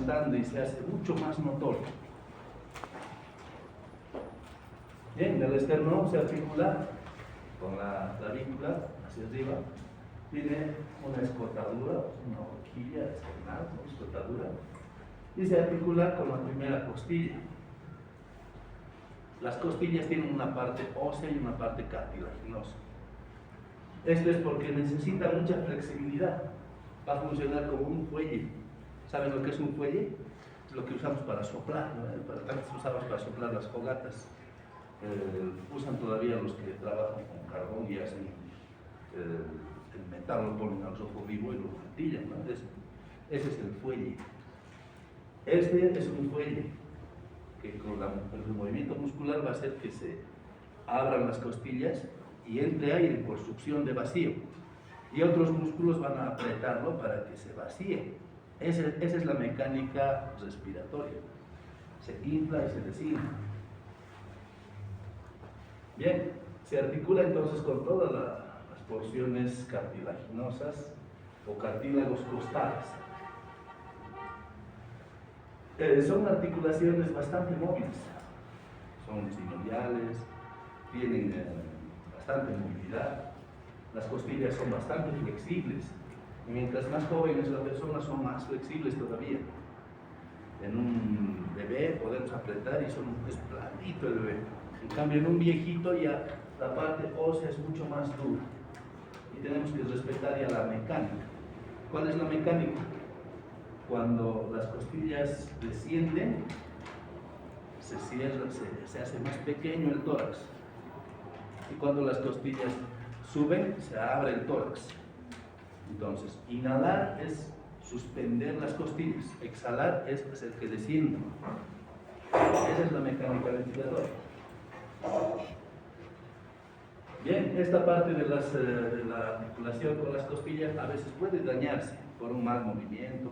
aumentando y se hace mucho más notorio. Bien, el esternón se articula con la clavícula hacia arriba, tiene una escotadura, una horquilla esternal, una escotadura, y se articula con la primera costilla. Las costillas tienen una parte ósea y una parte cartilaginosa. Esto es porque necesita mucha flexibilidad. Va a funcionar como un fuelle. ¿Saben lo que es un fuelle? Es lo que usamos para soplar, ¿no? Antes usamos para soplar las fogatas. Usan todavía los que trabajan con carbón y hacen el metal, lo ponen al rojo vivo y lo mantillan, ¿no? Ese es el fuelle. Este es un fuelle que con el movimiento muscular va a hacer que se abran las costillas y entre aire por succión de vacío. Y otros músculos van a apretarlo para que se vacíe. Esa es la mecánica respiratoria. Se infla y se desinfla. Bien, se articula entonces con todas las porciones cartilaginosas o cartílagos costales. Son articulaciones bastante móviles, son sinoviales, tienen bastante movilidad, las costillas son bastante flexibles, y mientras más joven es la persona, son más flexibles todavía. En un bebé podemos apretar y es planito el bebé. En cambio, en un viejito ya la parte ósea es mucho más dura. Y tenemos que respetar ya la mecánica. ¿Cuál es la mecánica? Cuando las costillas descienden, se cierra, se hace más pequeño el tórax. Y cuando las costillas suben, se abre el tórax. Entonces, inhalar es suspender las costillas. Exhalar es hacer que desciendan. Esa es la mecánica ventiladora. Bien, esta parte de la articulación con las costillas a veces puede dañarse por un mal movimiento,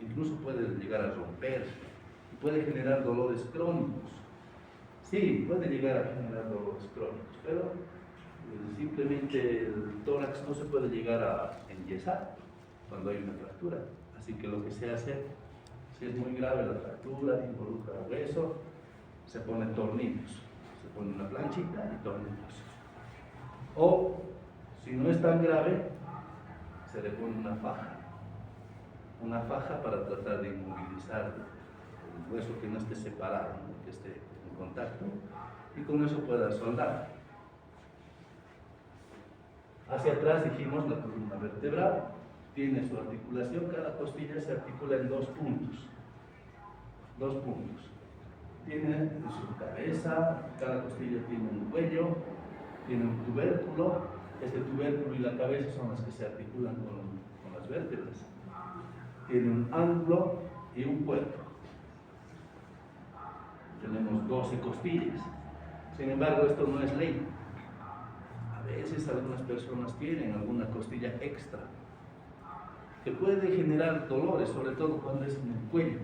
incluso puede llegar a romper y puede generar dolores crónicos. Sí, puede llegar a generar dolores crónicos, pero simplemente el tórax no se puede llegar a enyesar cuando hay una fractura. Así que lo que se hace, si es muy grave la fractura, involucra hueso, se ponen tornillos. Se pone una planchita y tornillos. O, si no es tan grave, se le pone una faja. Una faja para tratar de inmovilizar el hueso que no esté separado, ¿no? Que esté en contacto, y con eso pueda soldar. Hacia atrás dijimos la columna vertebral, tiene su articulación, cada costilla se articula en dos puntos. Dos puntos. Tiene su cabeza, cada costilla tiene un cuello, tiene un tubérculo. Este tubérculo y la cabeza son las que se articulan con las vértebras. Tiene un ángulo y un cuerpo. Tenemos 12 costillas. Sin embargo, esto no es ley. A veces algunas personas tienen alguna costilla extra que puede generar dolores, sobre todo cuando es en el cuello.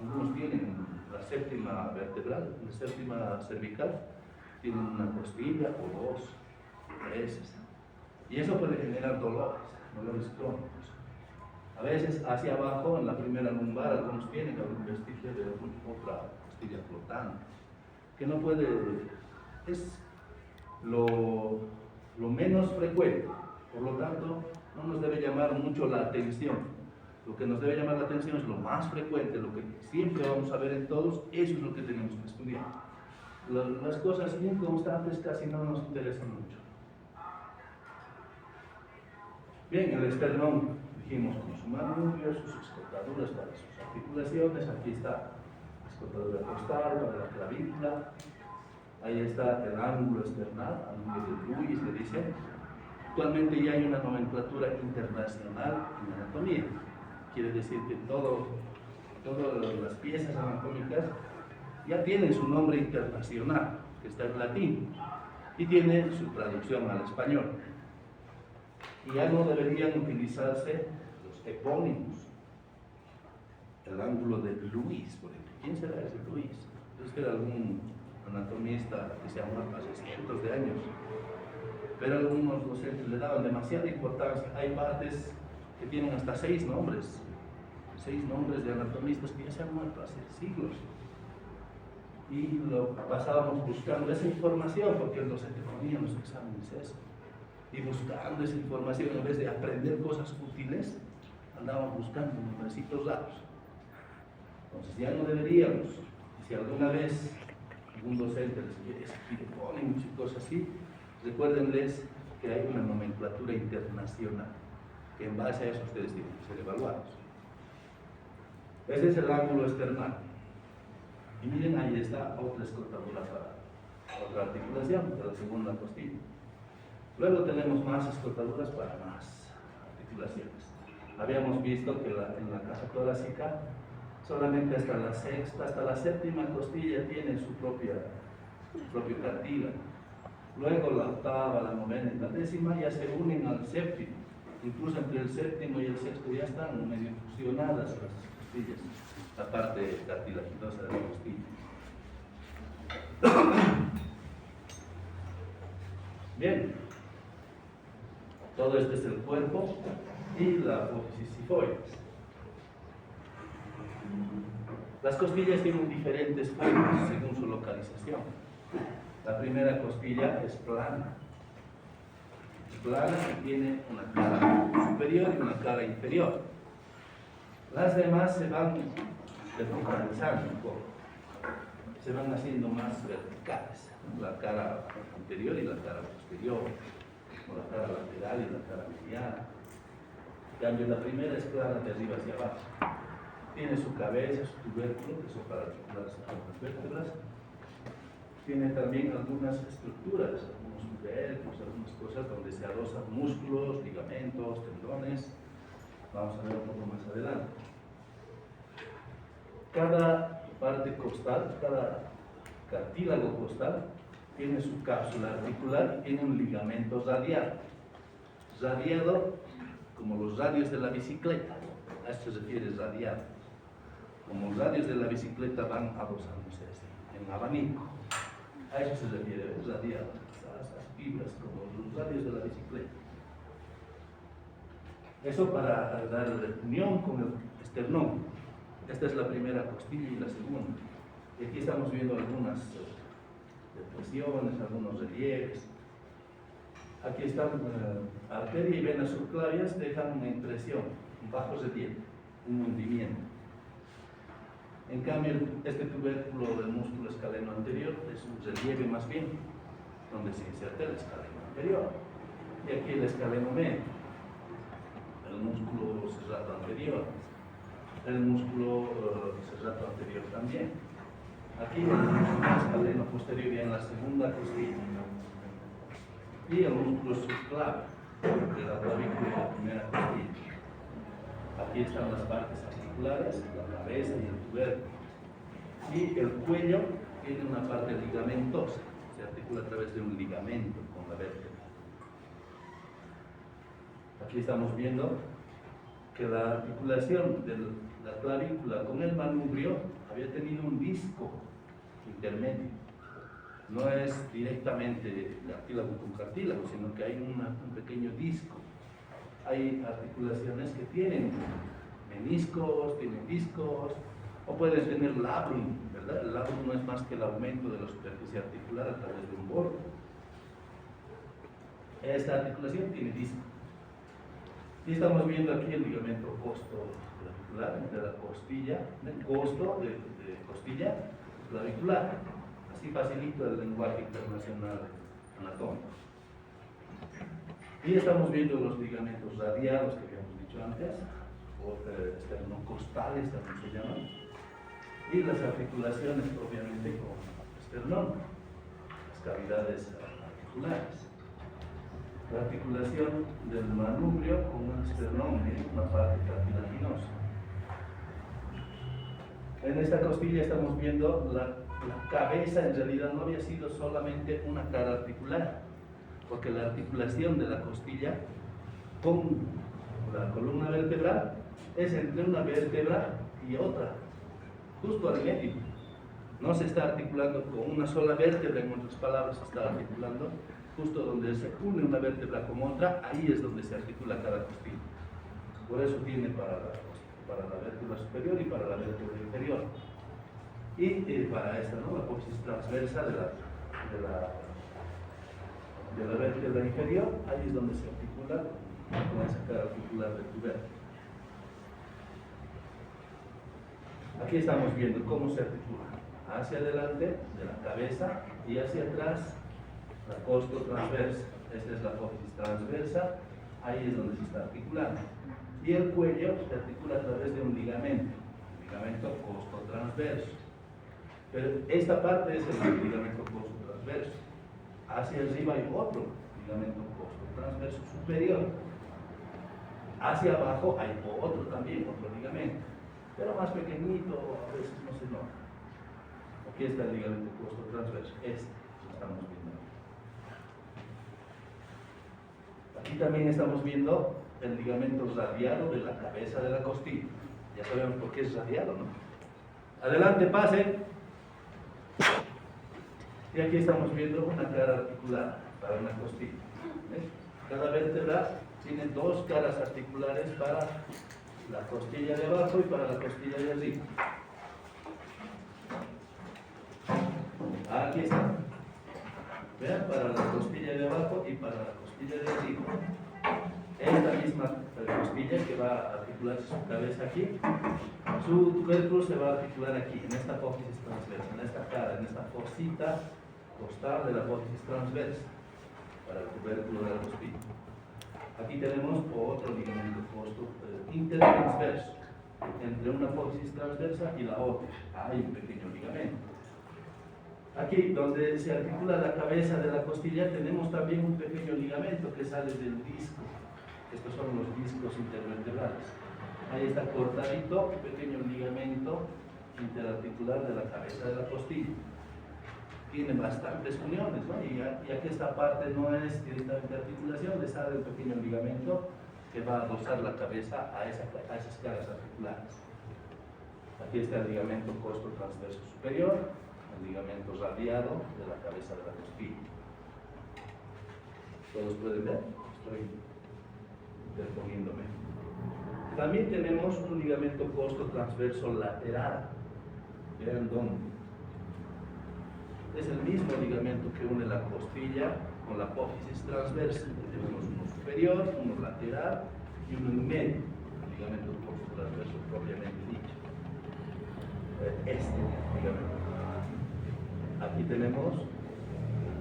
Algunos tienen la séptima vertebral, la séptima cervical, tienen una costilla o dos, a veces. Y eso puede generar dolores crónicos. A veces hacia abajo, en la primera lumbar, algunos tienen algún vestigio de otra costilla flotante, que no puede, es lo menos frecuente, por lo tanto, no nos debe llamar mucho la atención. Lo que nos debe llamar la atención es lo más frecuente, lo que siempre vamos a ver en todos, eso es lo que tenemos que estudiar. Las cosas inconstantes casi no nos interesan mucho. Bien, el esternón, dijimos con su manubrio, sus escotaduras para sus articulaciones, aquí está la escotadura costal para la clavícula, ahí está el ángulo esternal, ángulo de Lewis, le dicen. Actualmente ya hay una nomenclatura internacional en anatomía. Quiere decir que todas las piezas anatómicas ya tienen su nombre internacional, que está en latín, y tiene su traducción al español. Y ya no deberían utilizarse los epónimos. El ángulo de Lewis, por ejemplo. ¿Quién será ese Lewis? Es que era algún anatomista que se llamó hace cientos de años. Pero algunos docentes le daban demasiada importancia. Hay partes que tienen hasta 6 nombres. 6 nombres de anatomistas que ya se han muerto hace siglos. Y lo pasábamos buscando esa información, porque no se te ponían los exámenes eso. Y buscando esa información, en vez de aprender cosas útiles, andábamos buscando nombrecitos raros. Entonces ya no deberíamos. Si alguna vez algún docente les pone muchas cosas así, recuérdenles que hay una nomenclatura internacional, que en base a eso ustedes tienen que ser evaluados. Ese es el ángulo external. Y miren, ahí está otra escrotadura para otra articulación, para la segunda costilla. Luego tenemos más escrotaduras para más articulaciones. Habíamos visto que en la caja torácica solamente hasta la sexta, hasta la séptima costilla tiene su propio cartílago. Luego la octava, la novena y la décima ya se unen al séptimo. Incluso entre el séptimo y el sexto ya están medio fusionadas las costillas, la parte cartilaginosa de la costilla. Bien, todo este es el cuerpo y la apófisis sifoides. Las costillas tienen diferentes formas según su localización. La primera costilla es plana. Plana y tiene una cara superior y una cara inferior. Las demás se van verticalizando un poco. Se van haciendo más verticales. La cara anterior y la cara posterior. O la cara lateral y la cara mediana. En cambio, la primera es plana de arriba hacia abajo. Tiene su cabeza, su tubérculo, que son para articularse con las vértebras. Tiene también algunas estructuras, algunos tubérculos, algunas cosas donde se adosan músculos, ligamentos, tendones. Vamos a ver un poco más adelante. Cada parte costal, cada cartílago costal, tiene su cápsula articular y tiene un ligamento radiado. Radiado como los radios de la bicicleta. A esto se refiere radiado. Como los radios de la bicicleta van adosándose en abanico. A eso se refiere, radiado, a esas fibras como los radios de la bicicleta. Eso para dar unión con el esternón. Esta es la primera costilla y la segunda. Y aquí estamos viendo algunas depresiones, algunos relieves. Aquí están arteria y venas subclavias, dejan una impresión, un bajo relieve, un hundimiento. En cambio, este tubérculo del músculo escaleno anterior es un relieve más bien, donde se inserta el escaleno anterior. Y aquí el escaleno medio, el músculo serrato anterior, el músculo serrato anterior también. Aquí el músculo escaleno posterior ya en la segunda costilla. Y el músculo subclavio de la clavícula de la primera costilla. Aquí están las partes articulares, la cabeza y el tubérculo. Y el cuello tiene una parte ligamentosa, se articula a través de un ligamento con la vértebra. Aquí estamos viendo que la articulación de la clavícula con el manubrio había tenido un disco intermedio. No es directamente cartílago con cartílago, sino que hay un pequeño disco. Hay articulaciones que tienen meniscos, tienen discos, o pueden tener labrum, ¿verdad? El labrum no es más que el aumento de la superficie articular a través de un borde. Esta articulación tiene disco. Y estamos viendo aquí el ligamento costo-clavicular entre la costilla, el costo de costilla clavicular. Así facilita el lenguaje internacional anatómico. Y estamos viendo los ligamentos radiados que habíamos dicho antes, o esternocostales también se llaman, y las articulaciones propiamente con esternón, las cavidades articulares. La articulación del manubrio con un esternón, una parte cartilaginosa. En esta costilla estamos viendo la cabeza. En realidad no había sido solamente una cara articular, porque la articulación de la costilla con la columna vertebral es entre una vértebra y otra, justo al medio. No se está articulando con una sola vértebra, en otras palabras, se está articulando justo donde se une una vértebra con otra, ahí es donde se articula cada costilla. Por eso tiene para la para la vértebra superior y para la vértebra inferior. Y para esta, ¿no? La apófisis transversa de la vértebra inferior, ahí es donde se articula con esa cara articular del tubérculo. Aquí estamos viendo cómo se articula hacia adelante de la cabeza y hacia atrás la costo transversa. Esta es la apófisis transversa, ahí es donde se está articulando. Y el cuello se articula a través de un ligamento costo transverso. Pero esta parte es el ligamento costo transverso. Hacia arriba hay otro ligamento costo transverso superior. Hacia abajo hay otro también, otro ligamento, pero más pequeñito, a veces no se nota. Aquí está el ligamento costo transverso, este lo estamos viendo. Aquí también estamos viendo el ligamento radiado de la cabeza de la costilla. Ya sabemos por qué es radiado, ¿no? Adelante, pasen. Y aquí estamos viendo una cara articulada para una costilla. ¿Ves? Cada vértebra tiene dos caras articulares para la costilla de abajo y para la costilla de arriba. Aquí está. Vean, para la costilla de abajo y para la costilla de arriba. Esta misma costilla que va a articularse su cabeza aquí, su tubérculo se va a articular aquí, en esta apófisis transversa, en esta cara, en esta fosita costal de la apófisis transversa, para el tubérculo de la costilla. Aquí tenemos otro ligamento costo intertransverso, entre una apófisis transversa y la otra. Hay un pequeño ligamento. Aquí, donde se articula la cabeza de la costilla, tenemos también un pequeño ligamento que sale del disco. Estos son los discos intervertebrales. Ahí está cortadito, un pequeño ligamento interarticular de la cabeza de la costilla. Tiene bastantes uniones, ¿no? Y ya que esta parte no es directamente articulación, le sale el pequeño ligamento que va a adosar la cabeza a esas caras articulares. Aquí está el ligamento costo transverso superior, el ligamento radiado de la cabeza de la costilla. ¿Todos pueden ver? Estoy interponiéndome. También tenemos un ligamento costo transverso lateral. Vean dónde. Es el mismo ligamento que une la costilla con la apófisis transversa. Tenemos uno superior, uno lateral y uno en medio. El ligamento costo transverso propiamente dicho. Este ligamento. Aquí tenemos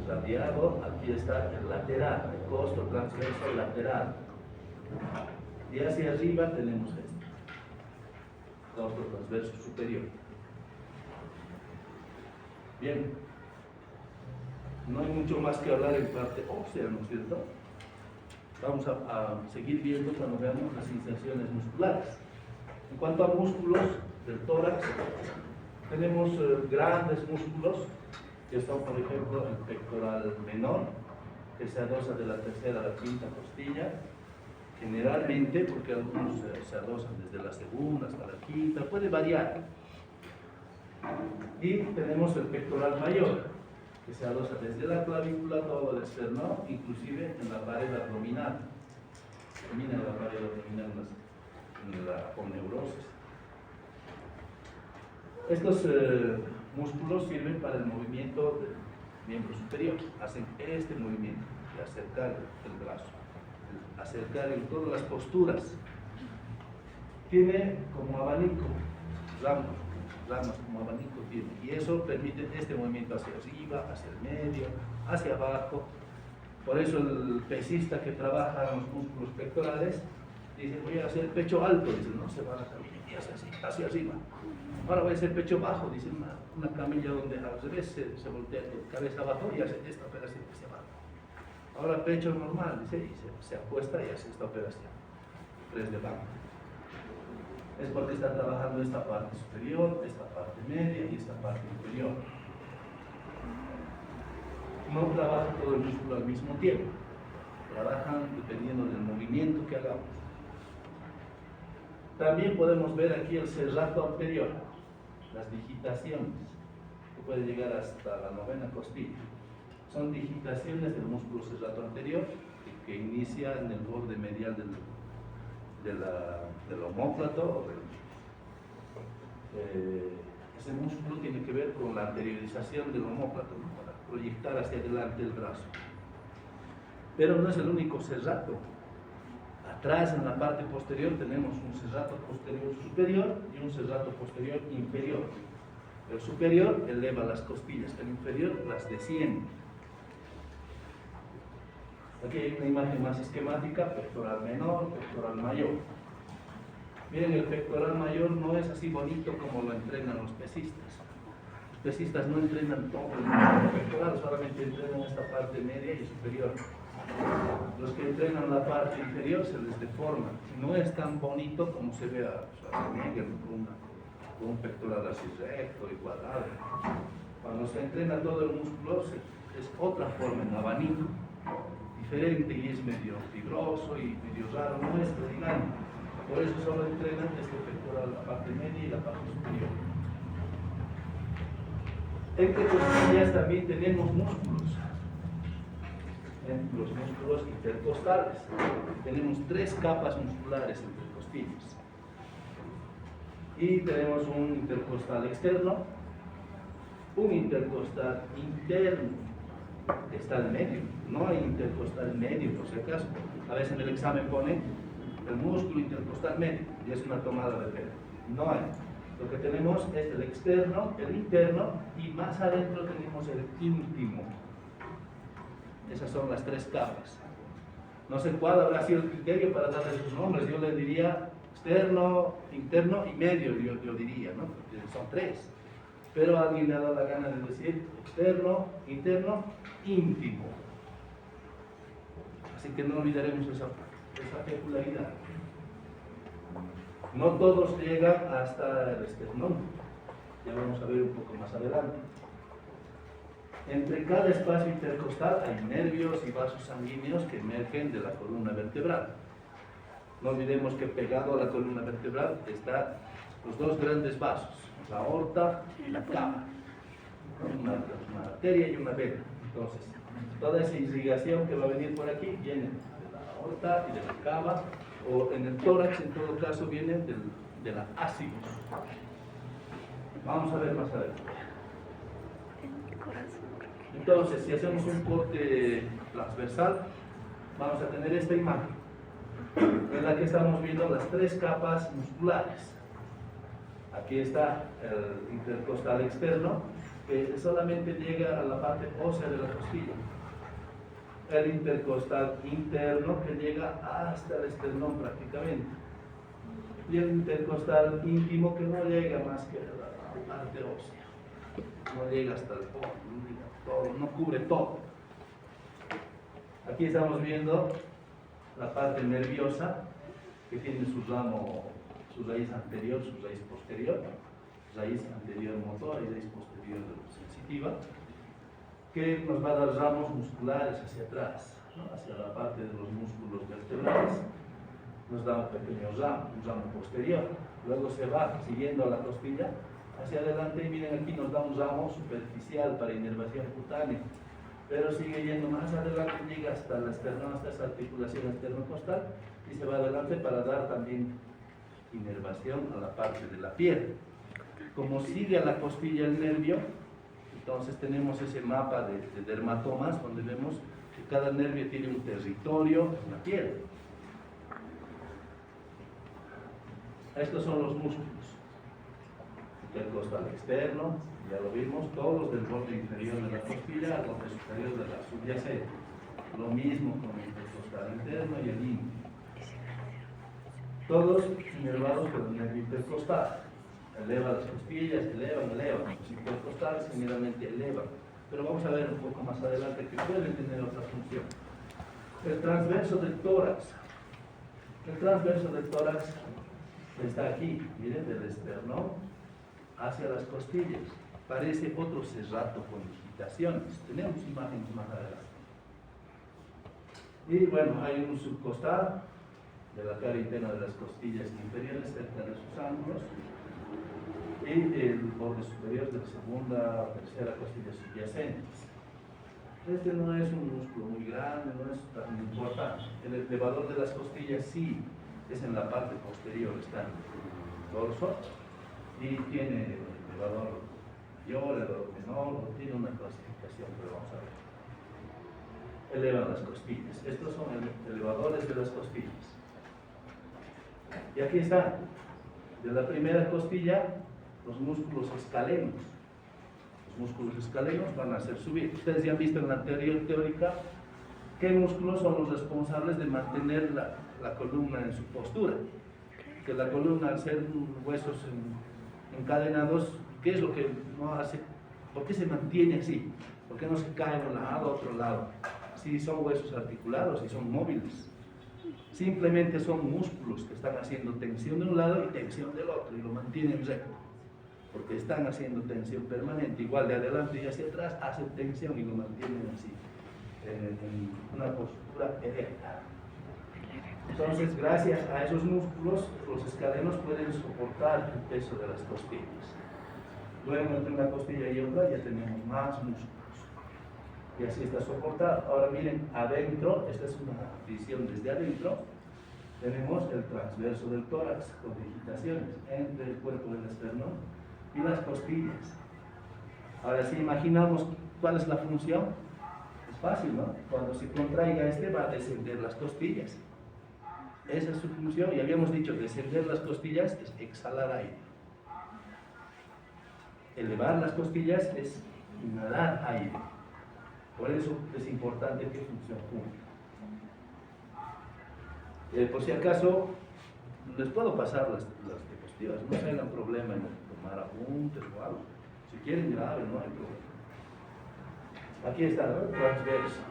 radiado, aquí está el lateral, el costo transverso lateral. Y hacia arriba tenemos este, costo transverso superior. Bien, no hay mucho más que hablar en parte ósea, ¿no es cierto? Vamos a seguir viendo cuando veamos las inserciones musculares. En cuanto a músculos del tórax, tenemos grandes músculos que son, por ejemplo, el pectoral menor, que se adosa de la tercera a la quinta costilla, generalmente, porque algunos se adosan desde la segunda hasta la quinta, puede variar. Y tenemos el pectoral mayor, que se adosa desde la clavícula todo el esternón, inclusive en la pared abdominal. Termina en la pared abdominal en la aponeurosis. Estos músculos sirven para el movimiento del miembro superior. Hacen este movimiento de acercar el brazo, acercar en todas las posturas. Tiene como abanico ramas como abanico tiene, y eso permite este movimiento hacia arriba, hacia el medio, hacia abajo. Por eso el pesista que trabaja los músculos pectorales dice: voy a hacer pecho alto, dice, no, se va a la camilla y hace así, hacia arriba. Ahora voy a hacer pecho bajo, dice, una camilla donde al revés se voltea cabeza abajo y hace esta operación hacia abajo. Ahora pecho normal, dice, y se acuesta y hace esta operación, press de banco. Es porque está trabajando esta parte superior, esta parte media y esta parte inferior. No trabaja todo el músculo al mismo tiempo, trabajan dependiendo del movimiento que hagamos. También podemos ver aquí el serrato anterior, las digitaciones, que puede llegar hasta la 9ª costilla. Son digitaciones del músculo serrato anterior que inicia en el borde medial del del omóplato. Ese músculo tiene que ver con la anteriorización del omóplato, ¿no? Para proyectar hacia adelante el brazo. Pero no es el único serrato. Atrás, en la parte posterior, tenemos un serrato posterior superior y un serrato posterior inferior. El superior eleva las costillas, el inferior las desciende. Aquí hay una imagen más esquemática: pectoral menor, pectoral mayor. Miren, el pectoral mayor no es así bonito como lo entrenan los pesistas. Los pesistas no entrenan todo el músculo pectoral, solamente entrenan esta parte media y superior. Los que entrenan la parte inferior se les deforma. No es tan bonito como se ve a Schwarzenegger con un pectoral así recto y cuadrado. Cuando se entrena todo el músculo es otra forma, en abanico, diferente, y es medio fibroso y medio raro, no es dinámico. Por eso solo entrenan este pectoral, la parte media y la parte superior. Entre costillas también tenemos músculos. Los músculos intercostales. Tenemos 3 capas musculares entre costillas. Y tenemos un intercostal externo, un intercostal interno, que está en medio. No hay intercostal medio, por si acaso. A veces en el examen pone el músculo intercostal medio y es una tomada de pelo. No hay. Lo que tenemos es el externo, el interno, y más adentro tenemos el íntimo. Esas son las 3 capas. No sé cuál habrá sido el criterio para darle sus nombres. Yo le diría externo, interno y medio, yo diría, ¿no? Porque son 3. Pero alguien le ha dado la gana de decir externo, interno, íntimo. Así que no olvidaremos esa peculiaridad. No todos llegan hasta el esternón. Ya vamos a ver un poco más adelante. Entre cada espacio intercostal hay nervios y vasos sanguíneos que emergen de la columna vertebral. No olvidemos que pegado a la columna vertebral están los 2 grandes vasos, la aorta y la cava. Una arteria y una vena. Entonces, toda esa irrigación que va a venir por aquí viene de la aorta y de la cava, o en el tórax, en todo caso, viene de la ácidos. Vamos a ver más adelante. Entonces, si hacemos un corte transversal, vamos a tener esta imagen, en la que estamos viendo las 3 capas musculares. Aquí está el intercostal externo, que solamente llega a la parte ósea de la costilla. El intercostal interno, que llega hasta el esternón prácticamente. Y el intercostal íntimo, que no llega más que a la parte ósea. No llega hasta el fondo, no cubre todo. Aquí estamos viendo la parte nerviosa, que tiene su ramo, su raíz anterior, su raíz posterior, raíz anterior motora y raíz posterior sensitiva, que nos va a dar ramos musculares hacia atrás, ¿no? Hacia la parte de los músculos vertebrales. Nos da un pequeño ramo, un ramo posterior. Luego se va siguiendo a la costilla hacia adelante, y miren, aquí nos da un ramo superficial para inervación cutánea, pero sigue yendo más adelante, llega hasta el esternón, hasta esa articulación esternocostal, y se va adelante para dar también inervación a la parte de la piel. Como sigue a la costilla el nervio, entonces tenemos ese mapa de dermatomas, donde vemos que cada nervio tiene un territorio en la piel. Estos son los músculos. Intercostal externo, ya lo vimos, todos del borde inferior de la costilla al borde superior de la subyacente. Lo mismo con el intercostal interno y el íntimo. Todos inervados por el nervio intercostal. Eleva las costillas, elevan. Los intercostales generalmente elevan. Pero vamos a ver un poco más adelante que pueden tener otra función. El transverso del tórax. El transverso del tórax está aquí, miren, del esternón hacia las costillas. Parece otro serrato con digitaciones. Tenemos imágenes más adelante. Y bueno, hay un subcostal de la cara interna de las costillas inferiores, cerca de sus ángulos, y el borde superior de la segunda o tercera costilla subyacentes. Este no es un músculo muy grande, no es tan importante. El elevador de las costillas sí, es en la parte posterior, está en el torso, y tiene elevador mayor, elevador menor, tiene una clasificación, pero vamos a ver. Elevan las costillas. Estos son elevadores de las costillas. Y aquí está, de la primera costilla, los músculos escalenos. Los músculos escalenos van a hacer subir. Ustedes ya han visto en la teoría teórica qué músculos son los responsables de mantener la columna en su postura. Que la columna, al ser huesos encadenados, ¿qué es lo que no hace? ¿Por qué se mantiene así? ¿Por qué no se cae de un lado a otro lado? Si son huesos articulados y son móviles. Simplemente son músculos que están haciendo tensión de un lado y tensión del otro y lo mantienen recto. Porque están haciendo tensión permanente, igual de adelante y hacia atrás, hacen tensión y lo mantienen así, en una postura erecta. Entonces, gracias a esos músculos, los escalenos pueden soportar el peso de las costillas. Luego, entre una costilla y otra, ya tenemos más músculos. Y así está soportado. Ahora miren, adentro, esta es una visión desde adentro, tenemos el transverso del tórax con digitaciones entre el cuerpo del esternón y las costillas. Ahora, si imaginamos cuál es la función, es fácil, ¿no? Cuando se contraiga este, va a descender las costillas. Esa es su función, y habíamos dicho, descender las costillas es exhalar aire. Elevar las costillas es inhalar aire. Por eso es importante que función junta. Por si acaso, les puedo pasar las diapositivas, no tengan problema en tomar apuntes o algo. Si quieren graben, no hay problema. Aquí está, ¿no? Transverso,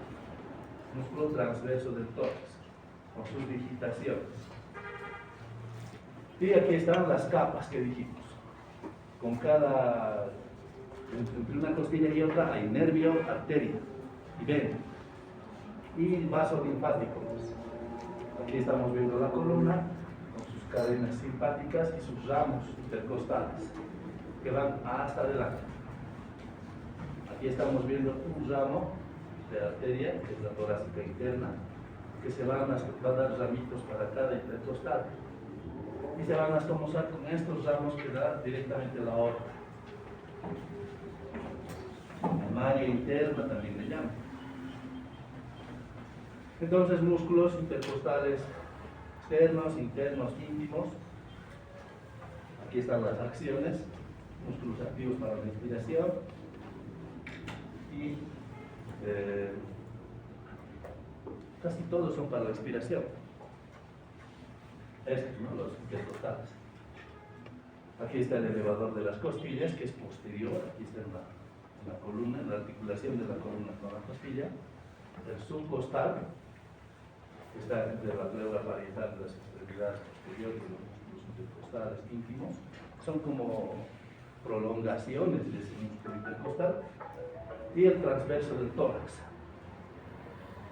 músculo transverso del tórax, con sus digitaciones. Y aquí están las capas que dijimos. Con cada, entre una costilla y otra, hay nervio, arteria y vena. Y vaso linfático. Aquí estamos viendo la columna con sus cadenas simpáticas y sus ramos intercostales que van hasta adelante. Aquí estamos viendo un ramo de arteria, que es la torácica interna, que se van a dar ramitos para cada intercostal. Y se van a estomosar con estos ramos que da directamente la aorta. Maria interna también le llaman. Entonces, músculos intercostales externos, internos, íntimos. Aquí están las acciones, músculos activos para la respiración y casi todos son para la respiración. Estos, ¿no? Los intercostales. Aquí está el elevador de las costillas, que es posterior. Aquí está en la columna, en la articulación de la columna con la costilla. El subcostal, que está entre la pleura parietal de las extremidades posteriores y los músculos intercostales íntimos. Son como prolongaciones de ese músculo intercostal. Y el transverso del tórax,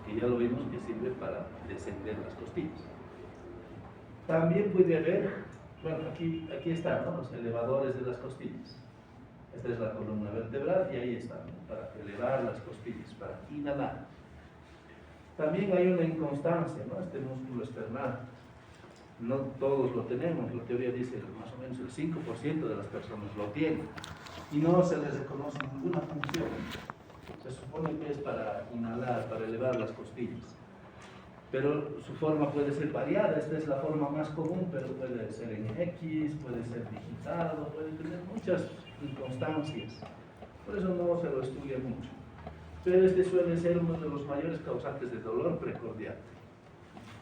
que ya lo vimos que sirve para descender las costillas. También puede haber, bueno, aquí están, ¿no? Los elevadores de las costillas. Esta es la columna vertebral y ahí están, ¿no? Para elevar las costillas, para inhalar. También hay una inconstancia, ¿no? Este músculo esternal. No todos lo tenemos, la teoría dice más o menos el 5% de las personas lo tienen. Y no se les reconoce ninguna función. Se supone que es para inhalar, para elevar las costillas. Pero su forma puede ser variada. Esta es la forma más común, pero puede ser en X, puede ser digitado, puede tener muchas inconstancias. Por eso no se lo estudia mucho. Pero este suele ser uno de los mayores causantes de dolor precordial.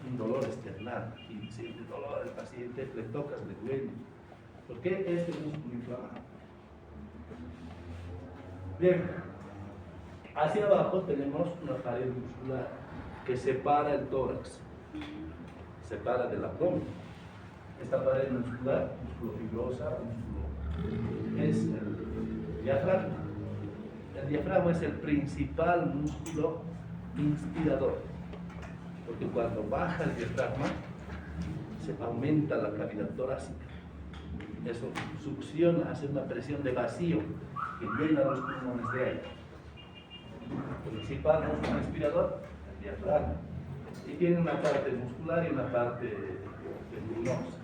Un dolor external. Y siente dolor al paciente, le tocas, le duele. ¿Por qué? Este músculo inflamado. Bien, hacia abajo tenemos una pared muscular que separa el tórax, separa del abdomen. Esta pared muscular, músculo fibrosa, es el diafragma. El diafragma es el principal músculo inspirador, porque cuando baja el diafragma se aumenta la cavidad torácica. Eso succiona, hace una presión de vacío que llena los pulmones de aire. El principal músculo inspirador, el diafragma, y tiene una parte muscular y una parte tendinosa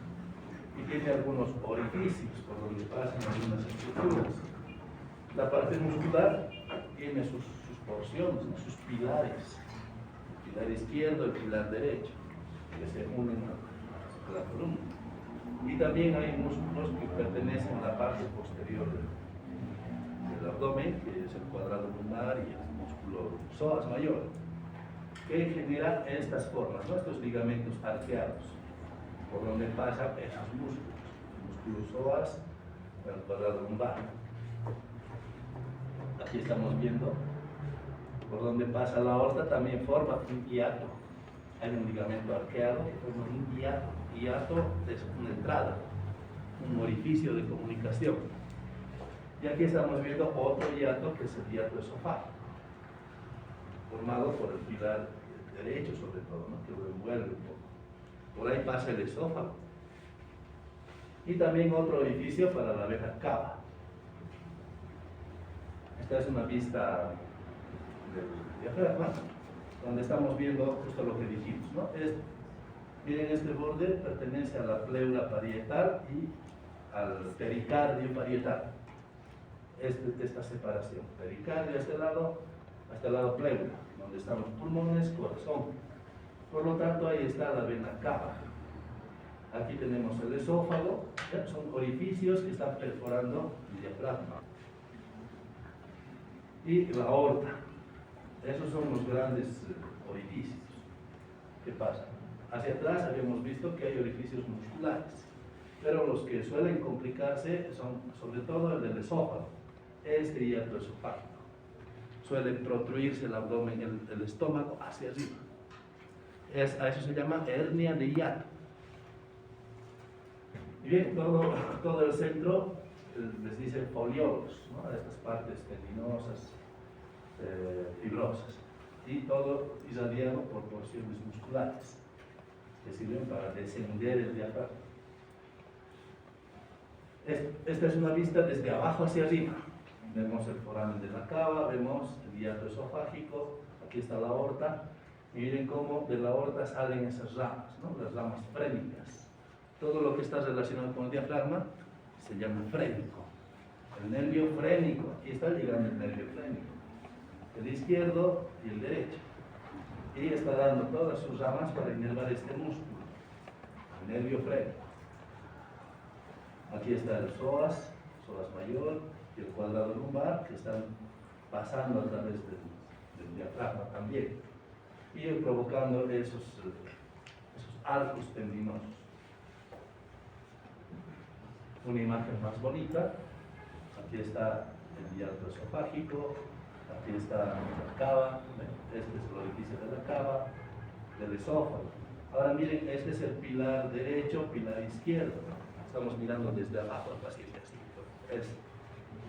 y tiene algunos orificios por donde pasan algunas estructuras. La parte muscular tiene sus porciones, ¿no? Sus pilares, el pilar izquierdo, el pilar derecho, que se unen a la columna. Y también hay músculos que pertenecen a la parte posterior del abdomen, que es el cuadrado lumbar y el músculo psoas mayor, que genera estas formas, ¿no? Estos ligamentos arqueados, por donde pasan esos músculos, el músculo psoas, el cuadrado lumbar. Aquí estamos viendo por donde pasa la aorta, también forma un hiato. Hay un ligamento arqueado que forma un hiato. Hiato es una entrada, un orificio de comunicación. Y aquí estamos viendo otro hiato, que es el hiato esofágico, formado por el pilar derecho sobre todo, ¿no? Que lo envuelve un poco. Por ahí pasa el esófago. Y también otro orificio para la vena cava. Esta es una vista del diafragma, donde estamos viendo justo lo que dijimos, ¿no? Miren, este borde pertenece a la pleura parietal y al pericardio parietal. Esta separación, pericardio hasta el lado pleura, donde están los pulmones, corazón. Por lo tanto, ahí está la vena cava. Aquí tenemos el esófago, ¿ya? Son orificios que están perforando el diafragma. Y la aorta. Esos son los grandes orificios. ¿Qué pasa? Hacia atrás habíamos visto que hay orificios musculares, pero los que suelen complicarse son sobre todo el del esófago, este hiato esofágico. Suele protruirse el abdomen, el estómago hacia arriba. A eso se llama hernia de hiato. Y bien, todo el centro les dicen foliolos, ¿no? Estas partes tendinosas, fibrosas, y todo irradiado por porciones musculares que sirven para descender el diafragma. Esta es una vista desde abajo hacia arriba. Vemos el foramen de la cava, vemos el hiato esofágico, aquí está la aorta, y miren cómo de la aorta salen esas ramas, ¿no? Las ramas frénicas. Todo lo que está relacionado con el diafragma se llama frénico. El nervio frénico, aquí está llegando el nervio frénico, el izquierdo y el derecho. Y está dando todas sus ramas para inervar este músculo, el nervio frénico. Aquí está el psoas mayor y el cuadrado lumbar, que están pasando a través del diafragma también, y provocando esos arcos tendinosos. Una imagen más bonita. Aquí está el hiato esofágico, aquí está la cava, este es el orificio de la cava, del esófago. Ahora miren, este es el pilar derecho, pilar izquierdo. Estamos mirando desde abajo al paciente así, es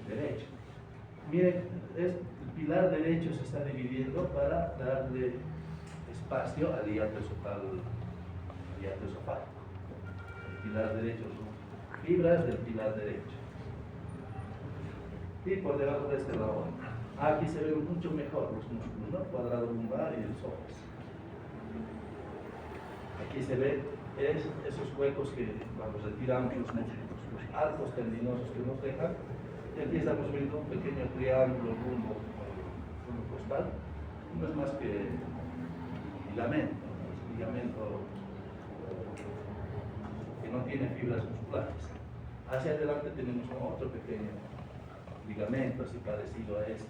derecho. Miren, el pilar derecho se está dividiendo para darle espacio al hiato esofágico. El pilar derecho son fibras del pilar derecho. Y por debajo de este lado, aquí se ven mucho mejor los músculos, ¿no? Cuadrado lumbar y el psoas. Aquí se ven esos huecos que cuando retiramos los músculos, los arcos tendinosos que nos dejan. Y aquí estamos viendo un pequeño triángulo rumbo costal. No es más que ligamento, ¿no? Es ligamento que no tiene fibras musculares. Hacia adelante tenemos otro pequeño ligamento así parecido a este.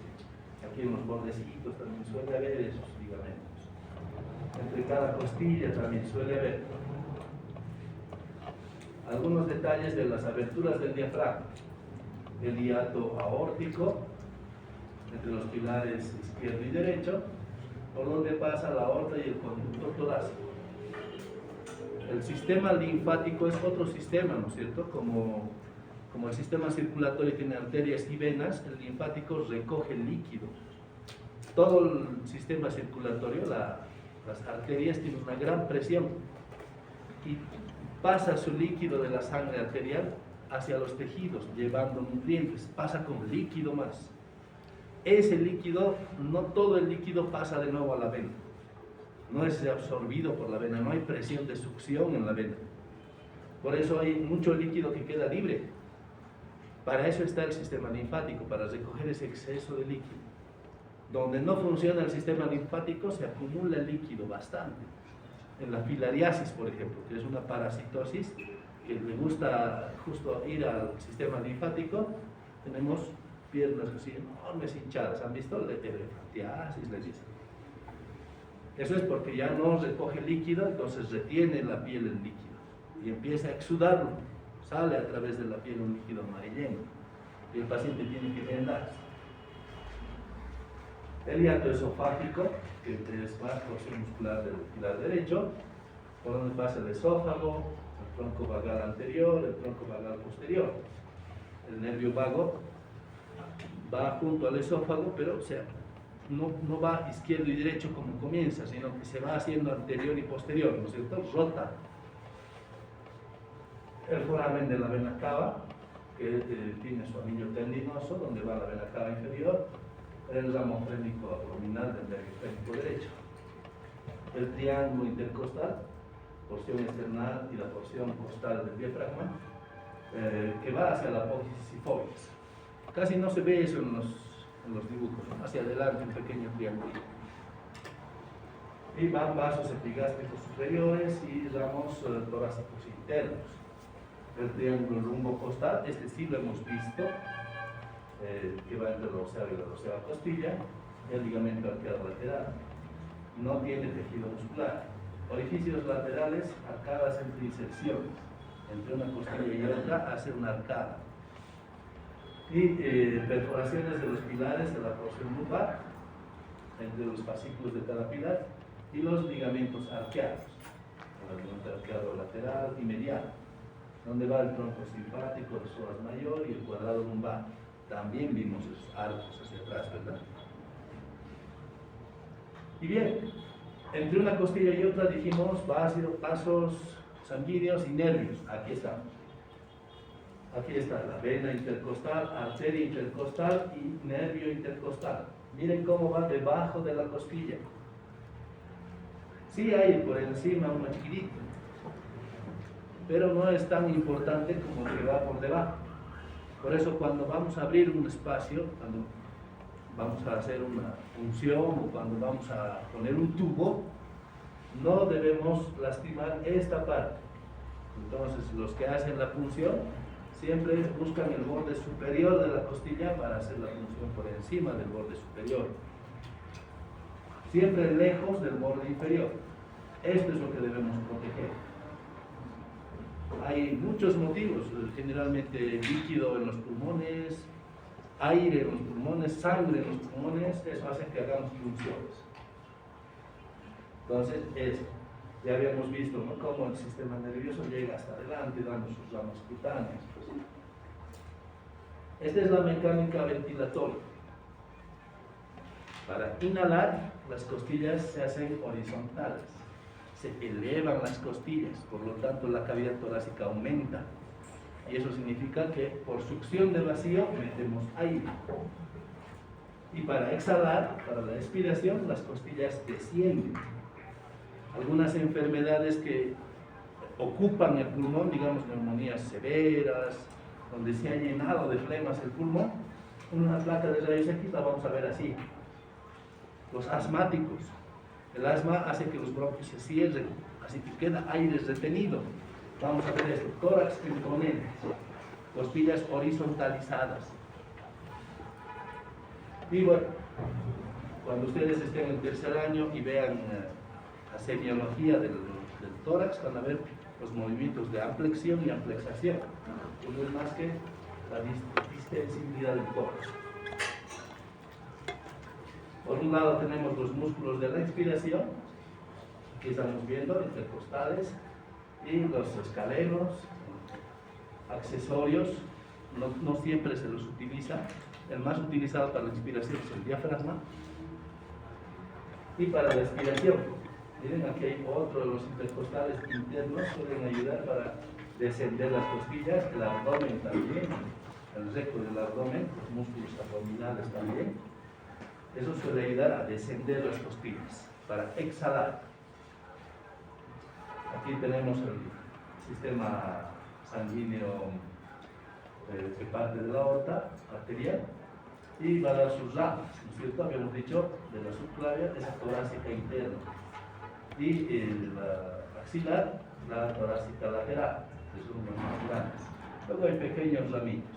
Aquí en los bordecitos también suele haber esos ligamentos. Entre cada costilla también suele haber. Algunos detalles de las aberturas del diafragma. El hiato aórtico, entre los pilares izquierdo y derecho, por donde pasa la aorta y el conducto torácico. El sistema linfático es otro sistema, ¿no es cierto? Como el sistema circulatorio tiene arterias y venas, el linfático recoge líquido. Todo el sistema circulatorio, las arterias tienen una gran presión y pasa su líquido de la sangre arterial hacia los tejidos, llevando nutrientes, pasa con líquido más. Ese líquido, no todo el líquido pasa de nuevo a la vena, no es absorbido por la vena, no hay presión de succión en la vena. Por eso hay mucho líquido que queda libre. Para eso está el sistema linfático, para recoger ese exceso de líquido. Donde no funciona el sistema linfático se acumula líquido bastante. En la filariasis, por ejemplo, que es una parasitosis que le gusta justo ir al sistema linfático, tenemos piernas así enormes hinchadas. ¿Han visto? Elefantiasis, le dicen. Eso es porque ya no recoge líquido, entonces retiene la piel el líquido y empieza a exudarlo. Sale a través de la piel un líquido amarillento y el paciente tiene que vendarse. El hiato esofágico, que es la porción muscular del pilar derecho, por donde pasa el esófago, el tronco vagal anterior, el tronco vagal posterior. El nervio vago va junto al esófago, pero o sea, no va izquierdo y derecho como comienza, sino que se va haciendo anterior y posterior, ¿no es cierto? Rota. El foramen de la vena cava, que tiene su anillo tendinoso, donde va la vena cava inferior, el ramo frénico abdominal del nervio frénico derecho. El triángulo intercostal, porción external y la porción costal del diafragma, que va hacia la apófisis y fóvea. Casi no se ve eso en los dibujos, ¿no? Hacia adelante un pequeño triángulo. Y van vasos epigástricos superiores y ramos torácicos internos. El triángulo rumbo costal, este sí lo hemos visto, que va entre el océano y la doceava costilla, el ligamento arqueado lateral. No tiene tejido muscular. Orificios laterales, arcadas entre inserciones. Entre una costilla y otra hace una arcada. Y perforaciones de los pilares de la porción lumbar, entre los fascículos de cada pilar, y los ligamentos arqueados, el ligamento arqueado lateral y medial, donde va el tronco simpático, el psoas mayor y el cuadrado lumbar. También vimos esos arcos hacia atrás, ¿verdad? Y bien, entre una costilla y otra dijimos vasos sanguíneos y nervios. Aquí estamos. Aquí está la vena intercostal, arteria intercostal y nervio intercostal. Miren cómo va debajo de la costilla. Sí hay por encima un chiquitito, pero no es tan importante como el que va por debajo. Por eso cuando vamos a abrir un espacio, cuando vamos a hacer una punción o cuando vamos a poner un tubo, no debemos lastimar esta parte. Entonces los que hacen la punción siempre buscan el borde superior de la costilla para hacer la punción por encima del borde superior. Siempre lejos del borde inferior. Esto es lo que debemos proteger. Hay muchos motivos, generalmente líquido en los pulmones, aire en los pulmones, sangre en los pulmones, eso hace que hagamos punciones. Entonces, eso. Ya habíamos visto, ¿no?, cómo el sistema nervioso llega hasta adelante, dando sus ramas cutáneas. Pues. Esta es la mecánica ventilatoria. Para inhalar, las costillas se hacen horizontales. Se elevan las costillas, por lo tanto la cavidad torácica aumenta. Y eso significa que por succión de vacío metemos aire. Y para exhalar, para la expiración, las costillas descienden. Algunas enfermedades que ocupan el pulmón, digamos neumonías severas, donde se ha llenado de flemas el pulmón, una placa de rayos X la vamos a ver así. Los asmáticos, el asma hace que los bronquios se cierren, así que queda aire retenido. Vamos a ver esto, tórax imponente, costillas horizontalizadas. Y bueno, cuando ustedes estén en el tercer año y vean la semiología del tórax, van a ver los movimientos de amplexión y amplexación, que no es más que la distensibilidad del tórax. Por un lado tenemos los músculos de la expiración, aquí estamos viendo intercostales, y los escalenos, accesorios, no siempre se los utiliza. El más utilizado para la inspiración es el diafragma, y para la expiración, miren, aquí hay otro de los intercostales internos, pueden ayudar para descender las costillas, el abdomen también, el recto del abdomen, los músculos abdominales también. Eso suele ayudar a descender las costillas, para exhalar. Aquí tenemos el sistema sanguíneo que parte de la aorta arterial y va a dar sus ramas, ¿no es cierto? Habíamos dicho de la subclavia, esa torácica interna, y la axilar, la torácica lateral, que son los más grandes. Luego hay pequeños ramitos.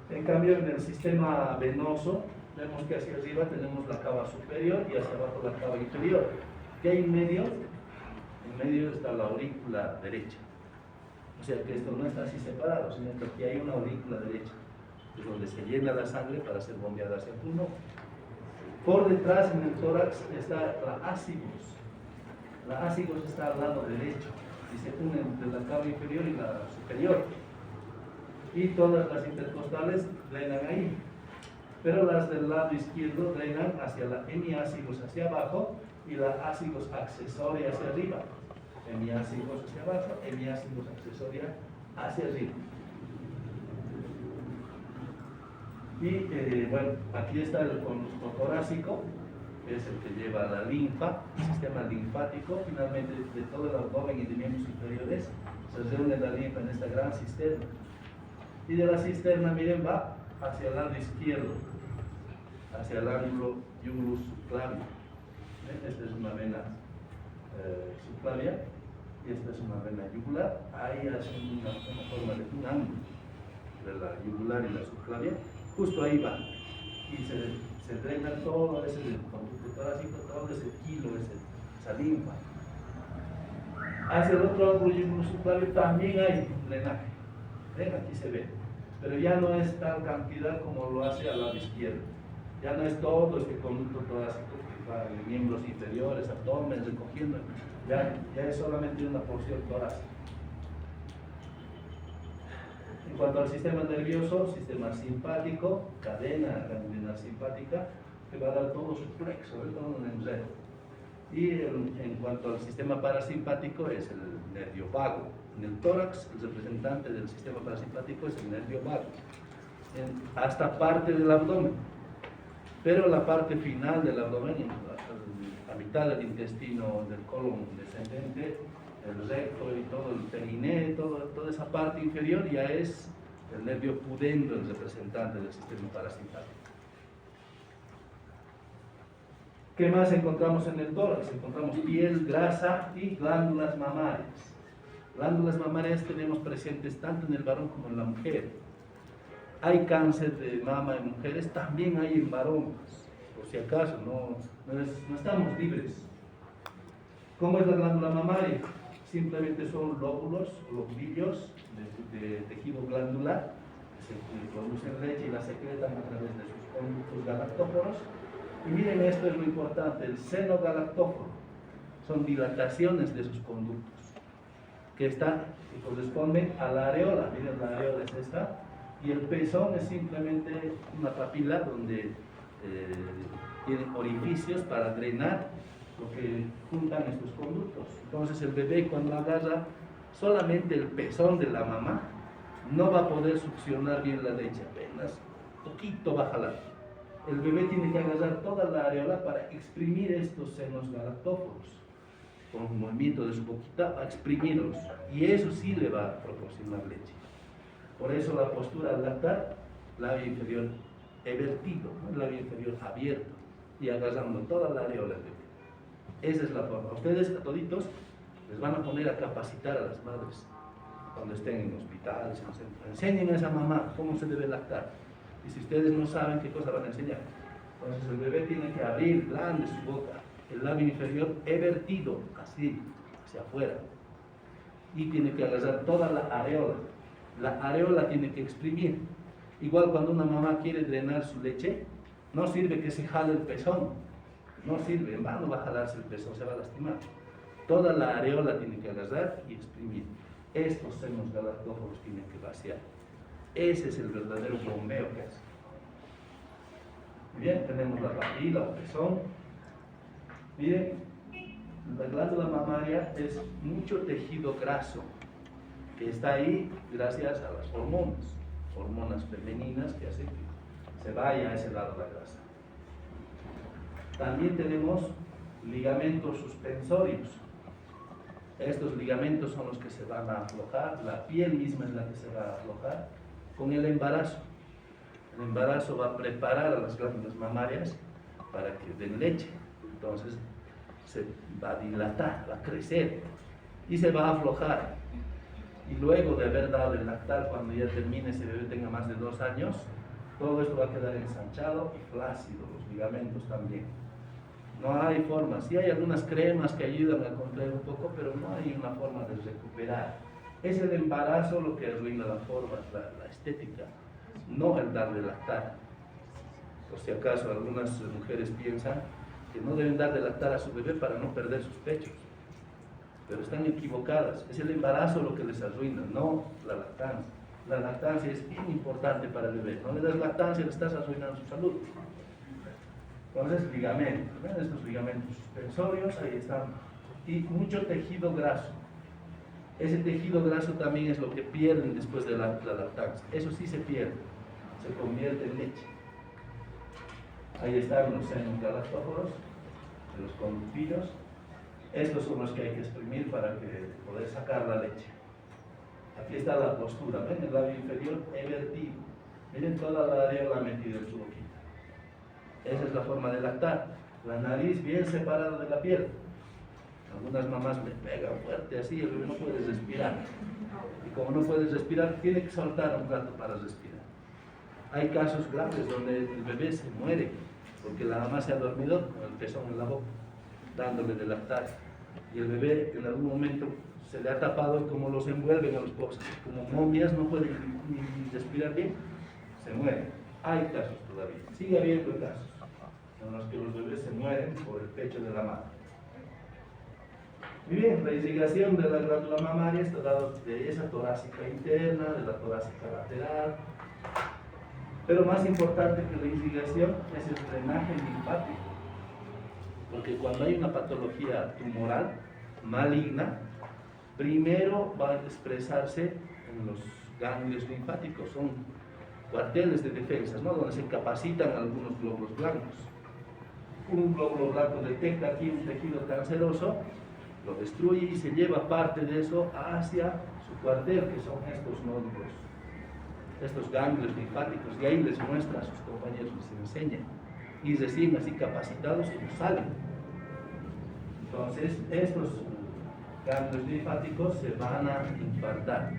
En cambio, en el sistema venoso, vemos que hacia arriba tenemos la cava superior y hacia abajo la cava inferior. ¿Qué hay en medio? En medio está la aurícula derecha. O sea que esto no está así separado, sino que aquí hay una aurícula derecha, que es donde se llena la sangre para ser bombeada hacia el pulmón. Por detrás, en el tórax, está la ácigos. La ácigos está al lado derecho y se une entre la cava inferior y la superior. Y todas las intercostales drenan ahí. Pero las del lado izquierdo drenan hacia la hemiácigos hacia abajo y la ácigos accesoria hacia arriba. Hemiácigos hacia abajo, hemiácigos accesoria hacia arriba. Y bueno, aquí está el conducto torácico, que es el que lleva la linfa, el sistema linfático. Finalmente, de todo el abdomen y de miembros inferiores se reúne la linfa en esta gran cisterna. Y de la cisterna, miren, va hacia el lado izquierdo, hacia el ángulo yugulus subclavio. Esta es una vena subclavia y esta es una vena yugular. Ahí hacen una forma de un ángulo de la yugular y la subclavia. Justo ahí va. Y se drena todo ese conducto torácico, todo ese kilo, esa linfa. Hacia el otro ángulo yugulus subclavio también hay drenaje. ¿Ven? Aquí se ve. Pero ya no es tal cantidad como lo hace al lado izquierdo. Ya no es todo este conducto torácico que va en miembros inferiores, abdomen, recogiendo. Ya es solamente una porción torácica. En cuanto al sistema nervioso, sistema simpático, cadena ganglionar simpática, que va a dar todo su plexo, todo un enredo. Y en cuanto al sistema parasimpático, es el nervio vago. En el tórax, el representante del sistema parasimpático es el nervio vago, hasta parte del abdomen. Pero la parte final del abdomen, la mitad del intestino, del colon descendente, el recto y todo el periné, toda esa parte inferior ya es el nervio pudendo, el representante del sistema parasimpático. ¿Qué más encontramos en el tórax? Encontramos piel, grasa y glándulas mamarias. Glándulas mamarias tenemos presentes tanto en el varón como en la mujer. Hay cáncer de mama en mujeres, también hay en varones. Por si acaso, no estamos libres. ¿Cómo es la glándula mamaria? Simplemente son lóbulos, lobillos de tejido glandular que se producen leche y la secretan a través de sus conductos galactóforos. Y miren, esto es lo importante, el seno galactóforo son dilataciones de sus conductos que corresponden a la areola. Miren, la areola es esta, y el pezón es simplemente una papila donde tiene orificios para drenar lo que juntan estos conductos. Entonces el bebé, cuando agarra solamente el pezón de la mamá, no va a poder succionar bien la leche, apenas poquito va a jalar. El bebé tiene que agarrar toda la areola para exprimir estos senos galactóforos. Con un movimiento de su boquita va a exprimirlos, y eso sí le va a proporcionar leche. Por eso la postura al lactar, labio inferior evertido, ¿no? Labio inferior abierto y agarrando toda la areola del bebé. Esa es la forma. Ustedes a toditos les van a poner a capacitar a las madres cuando estén en hospitales, en centros. Enseñen a esa mamá cómo se debe lactar. Y si ustedes no saben, ¿qué cosa van a enseñar? Entonces el bebé tiene que abrir grande su boca, el labio inferior evertido, así, hacia afuera. Y tiene que agarrar toda la areola. La areola tiene que exprimir. Igual cuando una mamá quiere drenar su leche, no sirve que se jale el pezón. No sirve, en vano va a jalarse el pezón, se va a lastimar. Toda la areola tiene que agarrar y exprimir. Estos senos galactóforos tienen que vaciar. Ese es el verdadero bombeo que hace. Bien, tenemos la papila o pezón. Miren, la glándula mamaria es mucho tejido graso que está ahí gracias a las hormonas femeninas que hacen que se vaya a ese lado la grasa. También tenemos ligamentos suspensorios. Estos ligamentos son los que se van a aflojar, la piel misma es la que se va a aflojar con el embarazo. El embarazo va a preparar a las glándulas mamarias para que den leche. Entonces se va a dilatar, va a crecer y se va a aflojar. Y luego de haber dado el lactar, cuando ya termine, ese bebé tenga más de 2 años, todo esto va a quedar ensanchado y flácido, los ligamentos también. No hay forma, sí hay algunas cremas que ayudan a contraer un poco, pero no hay una forma de recuperar. Es el embarazo lo que arruina la forma, la estética, no el darle lactar. Por si acaso algunas mujeres piensan que no deben dar de lactar a su bebé para no perder sus pechos, pero están equivocadas. Es el embarazo lo que les arruina, no la lactancia. La lactancia es bien importante para el bebé. No le das lactancia, le estás arruinando su salud. Entonces, ligamentos, ¿ven? Estos ligamentos suspensorios, ahí están. Y mucho tejido graso. Ese tejido graso también es lo que pierden después de la lactancia. Eso sí se pierde, se convierte en leche. Ahí están los senos galactóforos, de los conductillos. Estos son los que hay que exprimir para poder sacar la leche. Aquí está la postura, ¿ven? El labio inferior evertido. Miren toda la areola metida en su boquita. Esa es la forma de lactar. La nariz bien separada de la piel. Algunas mamás le pegan fuerte así, el bebé no puede respirar. Y como no puede respirar, tiene que soltar un rato para respirar. Hay casos graves donde el bebé se muere porque la mamá se ha dormido con el pezón en la boca, dándole de lactar. Y el bebé en algún momento se le ha tapado y como los envuelven a los pobres, como momias, no pueden ni respirar bien, se mueren. Hay casos todavía, sigue habiendo casos en los que los bebés se mueren por el pecho de la madre. Muy bien, la irrigación de la glándula mamaria está dada de esa torácica interna, de la torácica lateral. Pero más importante que la irrigación es el drenaje linfático. Porque cuando hay una patología tumoral maligna, primero va a expresarse en los ganglios linfáticos. Son cuarteles de defensas, ¿no? Donde se capacitan algunos glóbulos blancos. Un glóbulo blanco detecta aquí un tejido canceroso, lo destruye y se lleva parte de eso hacia su cuartel, que son estos nódulos, estos ganglios linfáticos, y ahí les muestra a sus compañeros, les enseña, y recién así capacitados ellos salen. Entonces, estos ganglios linfáticos se van a infartar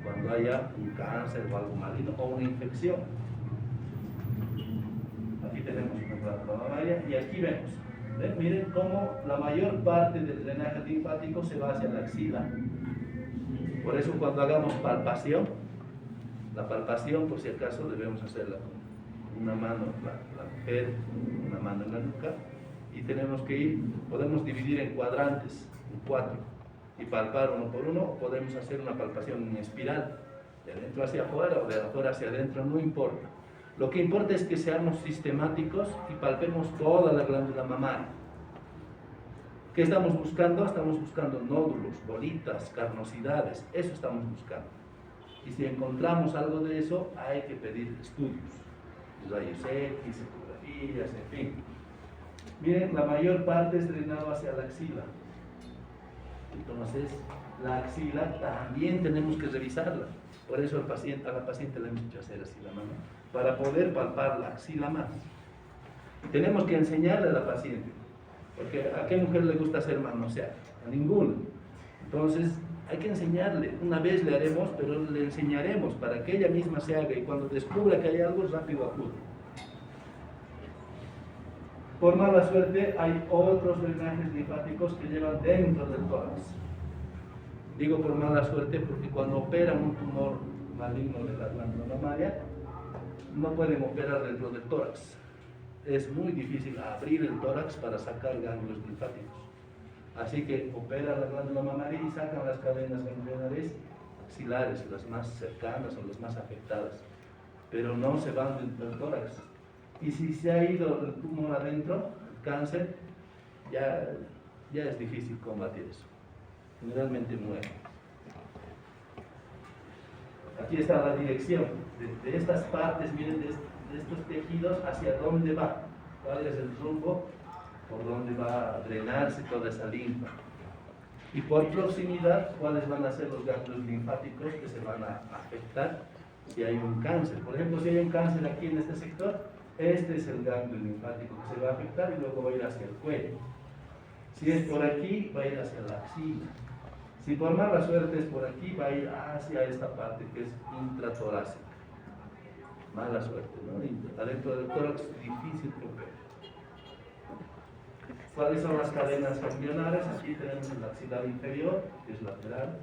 cuando haya un cáncer o algo maligno o una infección. Aquí tenemos una glándula mamaria y aquí vemos. ¿Ven? Miren cómo la mayor parte del drenaje linfático se va hacia la axila. Por eso cuando hagamos palpación, la palpación por si acaso debemos hacerla con una mano, la mujer, una mano en la nuca, y tenemos que ir, podemos dividir en cuadrantes, en 4, y palpar uno por uno, o podemos hacer una palpación en espiral, de adentro hacia afuera o de afuera hacia adentro, no importa. Lo que importa es que seamos sistemáticos y palpemos toda la glándula mamaria. ¿Qué estamos buscando? Estamos buscando nódulos, bolitas, carnosidades, eso estamos buscando. Y si encontramos algo de eso, hay que pedir estudios, rayos X, ecografías, en fin. Miren, la mayor parte es drenado hacia la axila. Entonces, la axila también tenemos que revisarla. Por eso a la paciente le hemos hecho hacer así la mano, para poder palpar la axila más. Tenemos que enseñarle a la paciente, porque ¿a qué mujer le gusta hacer manosear? A ninguna. Entonces, hay que enseñarle. Una vez le haremos, pero le enseñaremos para que ella misma se haga y cuando descubra que hay algo, rápido acude. Por mala suerte, hay otros drenajes linfáticos que llevan dentro del tórax. Digo por mala suerte porque cuando operan un tumor maligno de la glándula mamaria, no pueden operar dentro del tórax. Es muy difícil abrir el tórax para sacar ganglios linfáticos. Así que operan la glándula mamaria y sacan las cadenas ganglionares axilares, las más cercanas o las más afectadas. Pero no se van dentro del tórax. Y si se ha ido el tumor adentro, el cáncer, ya es difícil combatir eso. Generalmente muere. Aquí está la dirección de estas partes, miren, de estos tejidos, hacia dónde va, cuál es el rumbo por donde va a drenarse toda esa linfa. Y por proximidad, ¿cuáles van a ser los ganglios linfáticos que se van a afectar si hay un cáncer? Por ejemplo, si hay un cáncer aquí en este sector, este es el ganglio linfático que se va a afectar y luego va a ir hacia el cuello. Si es por aquí, va a ir hacia la axila. Si por mala suerte es por aquí, va a ir hacia esta parte que es intratorácica. Mala suerte, ¿no? Adentro del tórax es difícil que opere. ¿Cuáles son las cadenas ganglionares? Aquí tenemos el axilar inferior, que es lateral,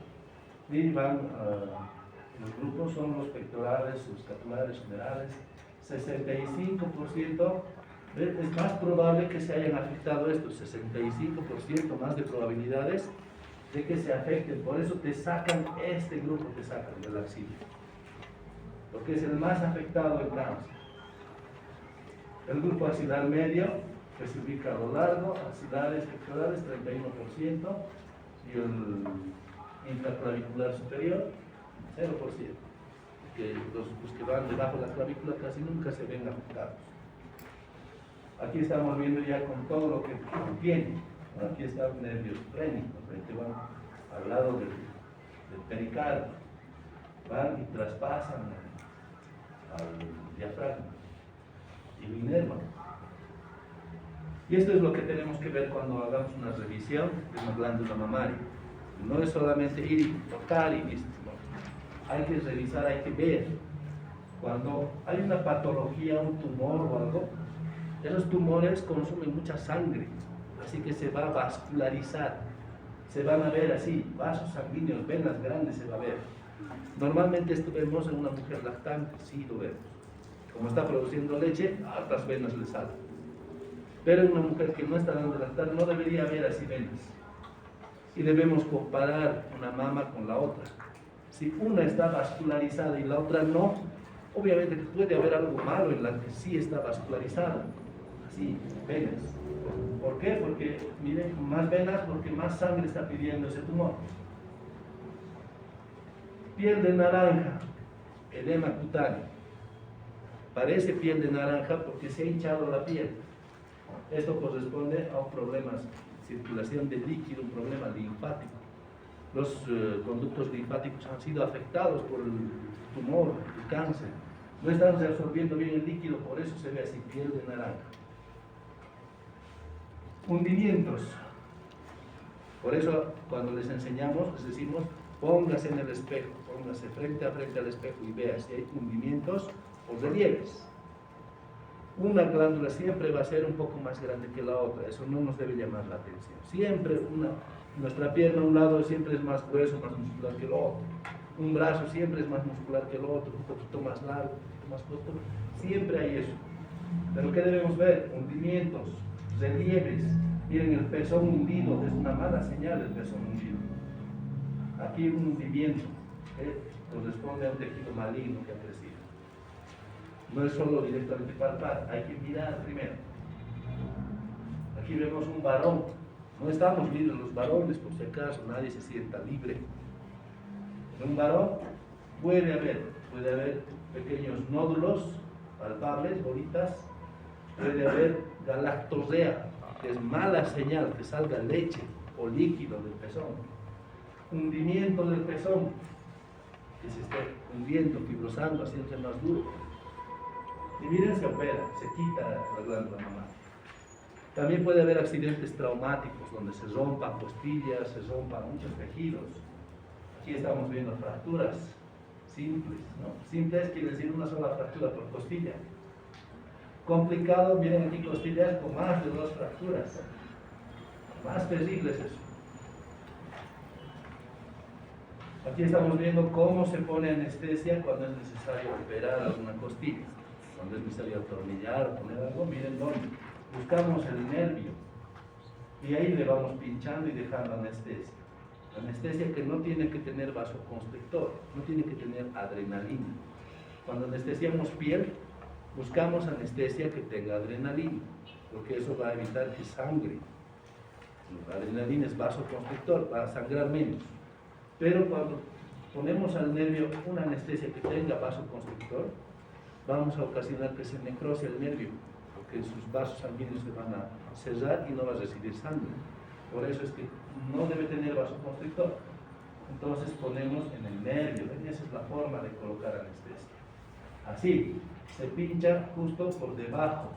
y van, los grupos son los pectorales, subscapulares, humerales. 65%, es más probable que se hayan afectado estos, 65% más de probabilidades de que se afecten. Por eso te sacan este grupo, te sacan de la axila, porque es el más afectado en cáncer. El grupo axilar medio, que se ubica a lo largo, axilares pectorales 31%, y el intraclavicular superior 0%. Que los que van debajo de la clavícula casi nunca se ven afectados. Aquí estamos viendo ya con todo lo que contiene. Aquí están nervios frénicos, que van al lado del pericardio, van y traspasan al diafragma y lo inervan. Y esto es lo que tenemos que ver cuando hagamos una revisión de una glándula mamaria. No es solamente ir y tocar y listo. Hay que revisar, hay que ver. Cuando hay una patología, un tumor o algo, esos tumores consumen mucha sangre, así que se va a vascularizar. Se van a ver así, vasos sanguíneos, venas grandes se va a ver. Normalmente esto vemos en una mujer lactante, sí lo vemos. Como está produciendo leche, altas venas le salen. Pero en una mujer que no está dando lactar no debería haber así venas. Y debemos comparar una mama con la otra. Si una está vascularizada y la otra no, obviamente puede haber algo malo en la que sí está vascularizada. Así, venas. ¿Por qué? Porque, miren, más venas porque más sangre está pidiendo ese tumor. Piel de naranja, edema cutáneo. Parece piel de naranja porque se ha hinchado la piel. Esto corresponde a un problema de circulación de líquido, un problema linfático. Los conductos linfáticos han sido afectados por el tumor, el cáncer. No están absorbiendo bien el líquido, por eso se ve así, piel de naranja. Hundimientos. Por eso cuando les enseñamos, les decimos, póngase en el espejo, póngase frente a frente al espejo y vea si hay hundimientos o relieves. Una glándula siempre va a ser un poco más grande que la otra, eso no nos debe llamar la atención. Siempre nuestra pierna a un lado siempre es más grueso, más muscular que el otro. Un brazo siempre es más muscular que el otro, un poquito más largo, un poquito más corto. Siempre hay eso. Pero ¿qué debemos ver? Hundimientos, relieves. Miren, el pezón hundido es una mala señal, el pezón hundido. Aquí un hundimiento corresponde a un tejido maligno que ha crecido. No es solo directamente palpar, hay que mirar primero. Aquí vemos un varón. No estamos libres los varones, por si acaso, nadie se sienta libre. En un varón puede haber pequeños nódulos palpables, bolitas, puede haber galactorea, que es mala señal que salga leche o líquido del pezón. Hundimiento del pezón, que se esté hundiendo, fibrosando, haciéndose más duro. Y miren, se opera, se quita la glándula mamaria. También puede haber accidentes traumáticos donde se rompan costillas, se rompan muchos tejidos. Aquí estamos viendo fracturas simples, ¿no? Simples quiere decir una sola fractura por costilla. Complicado, miren aquí costillas con más de 2 fracturas. Más terrible es eso. Aquí estamos viendo cómo se pone anestesia cuando es necesario operar alguna costilla. Cuando es necesario atornillar o poner algo, miren dónde. Buscamos el nervio y ahí le vamos pinchando y dejando anestesia. Anestesia que no tiene que tener vasoconstrictor, no tiene que tener adrenalina. Cuando anestesiamos piel, buscamos anestesia que tenga adrenalina, porque eso va a evitar que sangre. La adrenalina es vasoconstrictor, va a sangrar menos. Pero cuando ponemos al nervio una anestesia que tenga vasoconstrictor, vamos a ocasionar que se necrose el nervio, porque sus vasos sanguíneos se van a cerrar y no va a recibir sangre. Por eso es que no debe tener vasoconstrictor. Entonces ponemos en el nervio. Esa es la forma de colocar anestesia. Así, se pincha justo por debajo.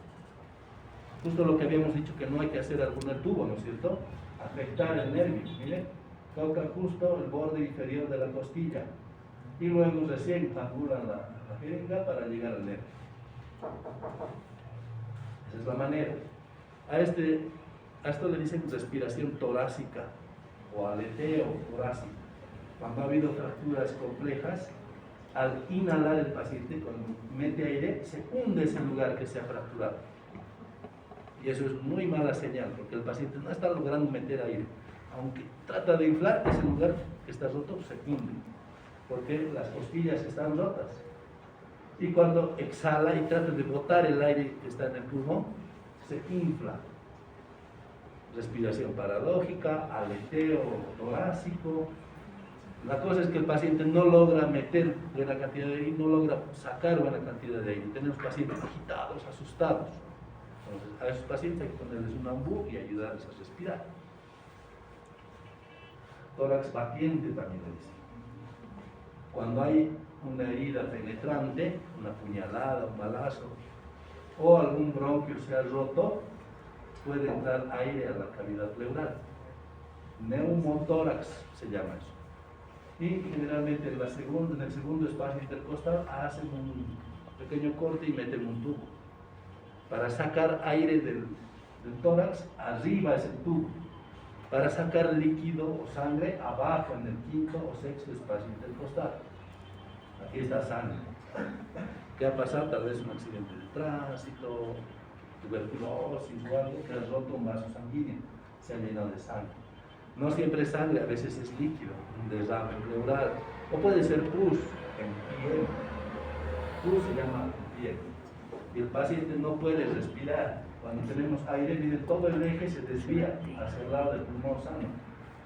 Justo lo que habíamos dicho que no hay que hacer algún tubo, ¿no es cierto? Afectar el nervio. Miren, toca justo el borde inferior de la costilla. Y luego recién angulan la jeringa para llegar al nervio. Esa es la manera. A esto le dicen respiración torácica o aleteo torácico. Cuando ha habido fracturas complejas, al inhalar el paciente, cuando mete aire, se hunde ese lugar que se ha fracturado. Y eso es muy mala señal, porque el paciente no está logrando meter aire. Aunque trata de inflar, ese lugar que está roto se hunde, porque las costillas están rotas. Y cuando exhala y trata de botar el aire que está en el pulmón, se infla. Respiración paradójica, aleteo torácico. La cosa es que el paciente no logra meter buena cantidad de aire, no logra sacar buena cantidad de aire. Tenemos pacientes agitados, asustados. Entonces, a esos pacientes hay que ponerles un ambú y ayudarles a respirar. Tórax batiente también le dicen. Cuando hay una herida penetrante, una puñalada, un balazo, o algún bronquio se ha roto, puede entrar aire a la cavidad pleural. Neumotórax se llama eso. Y generalmente en el segundo espacio intercostal hacen un pequeño corte y meten un tubo para sacar aire del tórax. Arriba es el tubo para sacar líquido o sangre abajo en el quinto o sexto espacio intercostal. Aquí está sangre. ¿Qué ha pasado? Tal vez un accidente de tránsito, tuberculosis o algo que ha roto un vaso sanguíneo, se ha llenado de sangre. No siempre es sangre, a veces es líquido, un derrame pleural, o puede ser pus en piel. Pus se llama piel. Y el paciente no puede respirar. Cuando tenemos aire, miren, todo el eje se desvía hacia el lado del pulmón sano.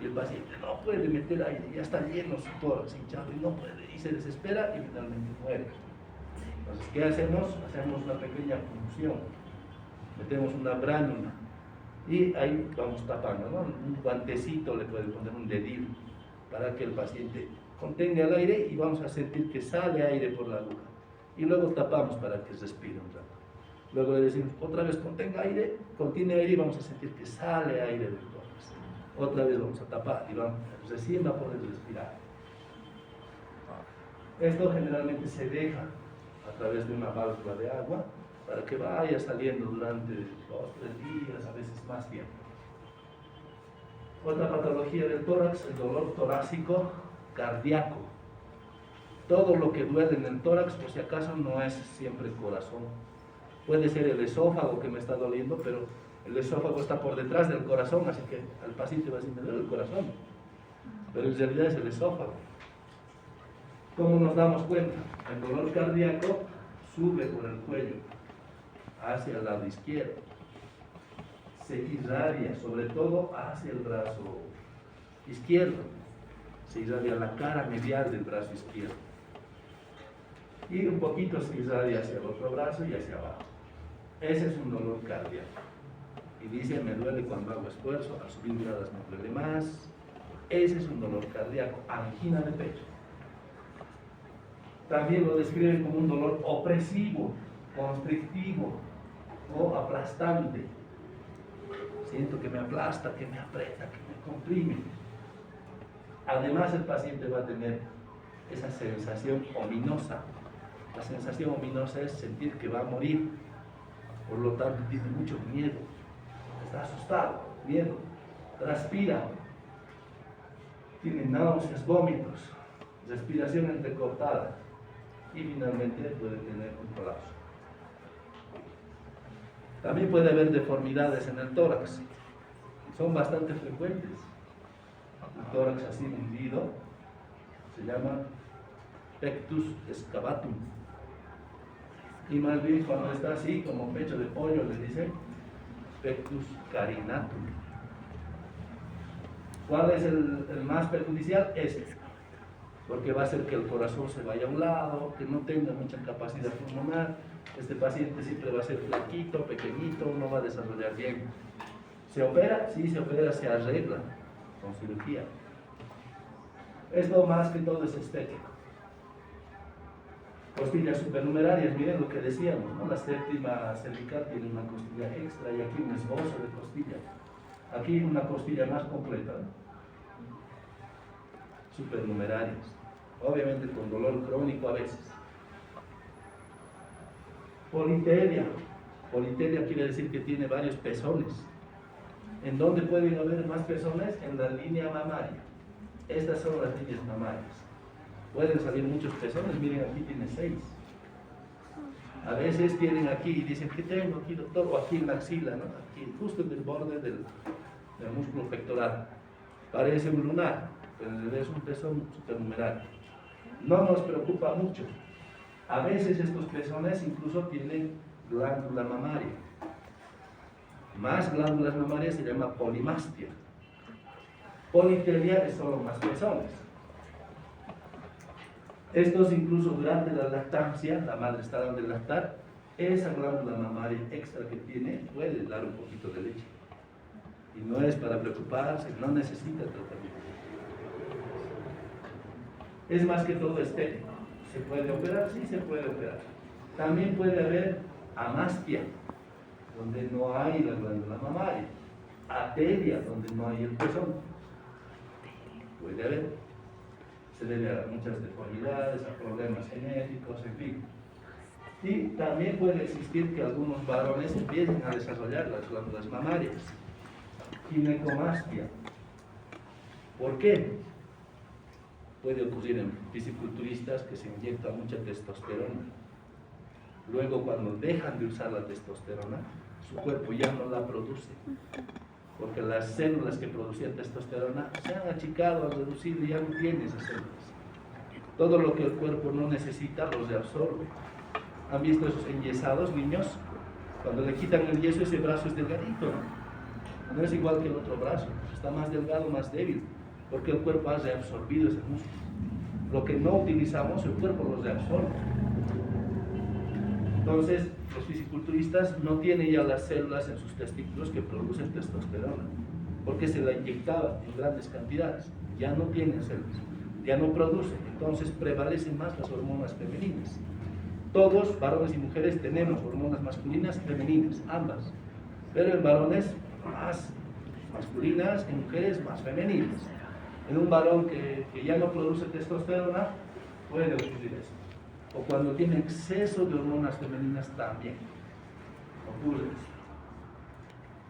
Y el paciente no puede meter aire, ya está lleno su tórax hinchado y no puede, y se desespera y finalmente muere. Entonces, ¿qué hacemos? Hacemos una pequeña punción. Metemos una bránula y ahí vamos tapando, ¿no? Un guantecito le puede poner, un dedillo, para que el paciente contenga el aire y vamos a sentir que sale aire por la aguja. Y luego tapamos para que respire un rato. Luego le decimos, otra vez contiene aire y vamos a sentir que sale aire del tórax. Otra vez vamos a tapar y recién va a poder respirar. Esto generalmente se deja a través de una válvula de agua para que vaya saliendo durante 2 o 3 días, a veces más tiempo. Otra patología del tórax, el dolor torácico cardíaco. Todo lo que duele en el tórax, por si acaso, no es siempre el corazón. Puede ser el esófago que me está doliendo, pero el esófago está por detrás del corazón, así que al paciente va a decir, me duele el corazón. Pero en realidad es el esófago. ¿Cómo nos damos cuenta? El dolor cardíaco sube por el cuello hacia el lado izquierdo, se irradia sobre todo hacia el brazo izquierdo, se irradia la cara medial del brazo izquierdo y un poquito se irradia hacia el otro brazo y hacia abajo. Ese es un dolor cardíaco. Y dice, me duele cuando hago esfuerzo, al subir gradas me duele más. Ese es un dolor cardíaco, angina de pecho. También lo describen como un dolor opresivo, constrictivo o aplastante. Siento que me aplasta, que me aprieta, que me comprime. Además, el paciente va a tener esa sensación ominosa. La sensación ominosa es sentir que va a morir. Por lo tanto, tiene mucho miedo. Está asustado, miedo. Transpira. Tiene náuseas, vómitos, respiración entrecortada. Y finalmente puede tener un colapso. También puede haber deformidades en el tórax. Son bastante frecuentes. El tórax así hundido se llama pectus excavatum. Y más bien cuando está así, como pecho de pollo, le dicen pectus carinatum. ¿Cuál es el más perjudicial? Este. Porque va a hacer que el corazón se vaya a un lado, que no tenga mucha capacidad pulmonar. Este paciente siempre va a ser flaquito, pequeñito, no va a desarrollar bien ¿Se opera? Sí, se opera, se arregla con cirugía. Esto más que todo es estético. Costillas supernumerarias, miren lo que decíamos, ¿no? La séptima cervical tiene una costilla extra y aquí un esbozo de costilla. Aquí una costilla más completa, ¿no? Supernumerarias. Obviamente con dolor crónico a veces. Politelia. Politelia quiere decir que tiene varios pezones. ¿En dónde pueden haber más pezones? En la línea mamaria. Estas son las líneas mamarias. Pueden salir muchos pezones, miren aquí tiene 6. A veces tienen aquí y dicen, ¿qué tengo aquí, doctor? O aquí en la axila, ¿no? Aquí, justo en el borde del músculo pectoral. Parece un lunar, pero en realidad es un pezón supernumeral. No nos preocupa mucho. A veces estos pezones incluso tienen glándula mamaria. Más glándulas mamarias se llama polimastia. Politelia es solo más pezones. Estos incluso durante la lactancia, la madre está dando de lactar, esa glándula mamaria extra que tiene puede dar un poquito de leche. Y no es para preocuparse, no necesita tratamiento. Es más que todo estético. ¿Se puede operar? Sí, se puede operar. También puede haber amastia, donde no hay la glándula mamaria. Atelia, donde no hay el pezón. Puede haber. Se debe a muchas deformidades, a problemas genéticos, en fin. Y también puede existir que algunos varones empiecen a desarrollar las glándulas mamarias. Ginecomastia. ¿Por qué? Puede ocurrir en fisiculturistas que se inyectan mucha testosterona. Luego, cuando dejan de usar la testosterona, su cuerpo ya no la produce. Porque las células que producían testosterona se han achicado, han reducido y ya no tienen esas células. Todo lo que el cuerpo no necesita los reabsorbe. ¿Han visto esos enyesados, niños? Cuando le quitan el yeso, ese brazo es delgadito, ¿no? No es igual que el otro brazo, está más delgado, más débil, porque el cuerpo ha reabsorbido ese músculo. Lo que no utilizamos, el cuerpo lo reabsorbe. Entonces, los fisiculturistas no tienen ya las células en sus testículos que producen testosterona, porque se la inyectaban en grandes cantidades. Ya no tienen células, ya no producen, entonces prevalecen más las hormonas femeninas. Todos, varones y mujeres, tenemos hormonas masculinas y femeninas, ambas, pero en varones más masculinas, en mujeres más femeninas. En un varón que ya no produce testosterona, puede ocurrir eso. O cuando tiene exceso de hormonas femeninas también ocurre eso.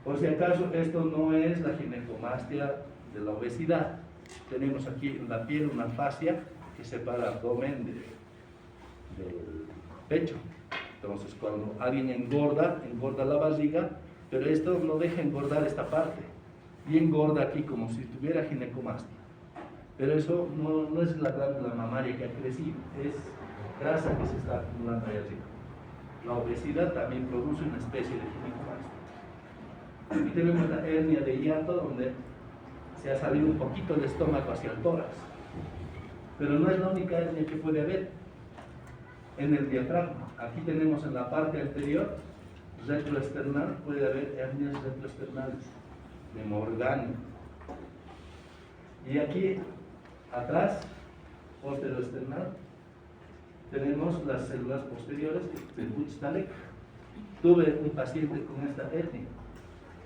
Por si acaso, esto no es la ginecomastia de la obesidad. Tenemos aquí en la piel una fascia que separa el abdomen del pecho. Entonces, cuando alguien engorda la barriga, pero esto no deja engordar esta parte. Y engorda aquí como si tuviera ginecomastia. Pero eso no es la glándula mamaria que ha crecido, es grasa que se está acumulando ahí arriba. La obesidad también produce una especie de ginecomastia. Aquí tenemos la hernia de hiato, donde se ha salido un poquito el estómago hacia el tórax. Pero no es la única hernia que puede haber en el diafragma. Aquí tenemos en la parte anterior, retroesternal, puede haber hernias retroesternales de Morgani. Y aquí atrás, posteroesternal, tenemos las células posteriores del Buchstalek. Tuve un paciente con esta hernia.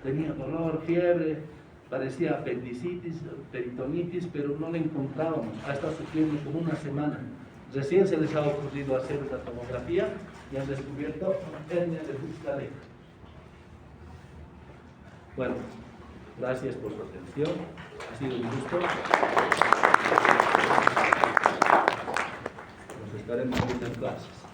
Tenía dolor, fiebre, parecía apendicitis, peritonitis, pero no la encontrábamos. Ha estado sufriendo como una semana. Recién se les ha ocurrido hacer esta tomografía y han descubierto una hernia de Buchstalek. Bueno, gracias por su atención. Ha sido un gusto. Nos estaremos viendo en clases.